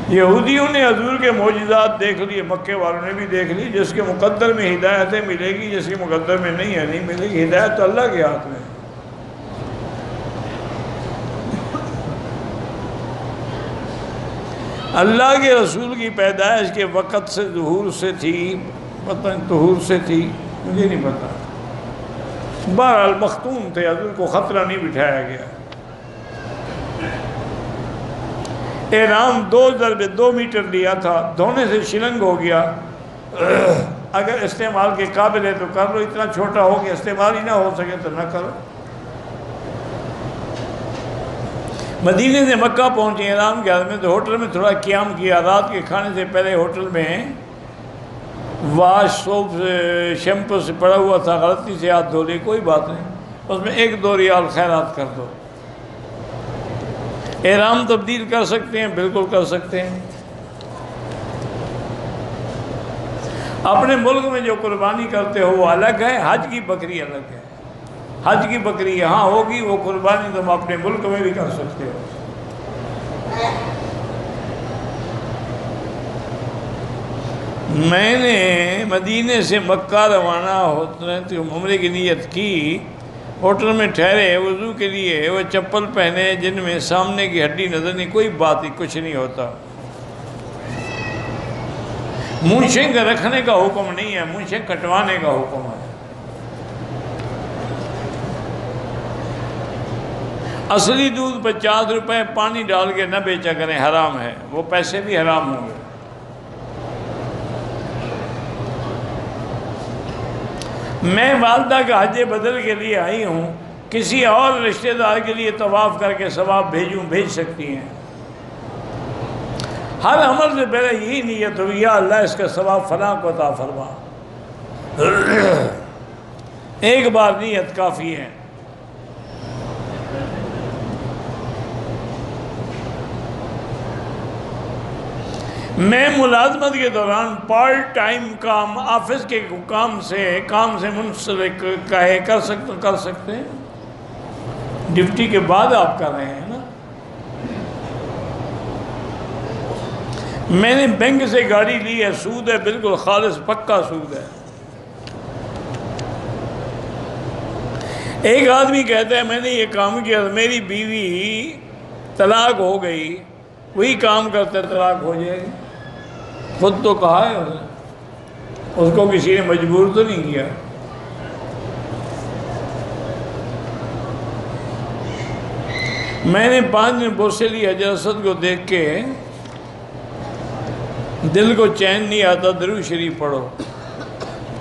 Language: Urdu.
یہودیوں نے حضور کے معجزات دیکھ لیے، مکے والوں نے بھی دیکھ لی. جس کے مقدر میں ہدایتیں ملے گی، جس کے مقدر میں نہیں ہے نہیں ملے گی. ہدایت تو اللہ کے ہاتھ میں ہے. اللہ کے رسول کی پیدائش کے وقت سے ظہور سے تھی، پتہ نہیں ظہور سے تھی، مجھے نہیں پتا. بہرحال مختوم تھے، حضور کو خطرہ نہیں بٹھایا گیا. احرام 2 میٹر لیا تھا، دھونے سے شلنگ ہو گیا. اگر استعمال کے قابل ہے تو کر لو، اتنا چھوٹا ہو کہ استعمال ہی نہ ہو سکے تو نہ کرو. مدینے سے مکہ پہنچے احرام کے حال میں تو ہوٹل میں تھوڑا قیام کیا. رات کے کھانے سے پہلے ہوٹل میں واش سوپ شیمپو سے پڑا ہوا تھا، غلطی سے ہاتھ دھو لی، کوئی بات نہیں، اس میں 1-2 ریال خیرات کر دو. احرام تبدیل کر سکتے ہیں، بالکل کر سکتے ہیں. اپنے ملک میں جو قربانی کرتے ہو وہ الگ ہے، حج کی بکری الگ ہے. حج کی بکری یہاں ہوگی، وہ قربانی تم اپنے ملک میں بھی کر سکتے ہو. میں نے مدینے سے مکہ روانہ ہوتے تو عمرے کی نیت کی. ہوٹل میں ٹھہرے، وضو کے لیے وہ چپل پہنے جن میں سامنے کی ہڈی نظر نہیں. کوئی بات نہیں، کچھ نہیں ہوتا. مونچھیں رکھنے کا حکم نہیں ہے، مونچھیں کٹوانے کا حکم ہے. اصلی دودھ 50 روپے پانی ڈال کے نہ بیچا کریں، حرام ہے، وہ پیسے بھی حرام ہوں گے. میں والدہ کا حج بدل کے لیے آئی ہوں، کسی اور رشتہ دار کے لیے طواف کر کے ثواب بھیج سکتی ہیں. ہر عمل سے پہلے یہی نیت ہو، یا اللہ اس کا ثواب فلاں کو عطا فرما. ایک بار نیت کافی ہے. میں ملازمت کے دوران پارٹ ٹائم کام، آفس کے کام سے منسلک کر سکتے ہیں. ڈیوٹی کے بعد آپ کر رہے ہیں نا. میں نے بینک سے گاڑی لی ہے، سود ہے، بالکل خالص پکا سود ہے. ایک آدمی کہتا ہے میں نے یہ کام کیا، میری بیوی طلاق ہو گئی، وہی کام کرتے طلاق ہو جائے گی. خود تو کہا ہے اس کو کسی نے مجبور تو نہیں کیا. میں نے 5 دن بورسے لی. حجر اسود کو دیکھ کے دل کو چین نہیں آتا. درود شریف پڑھو.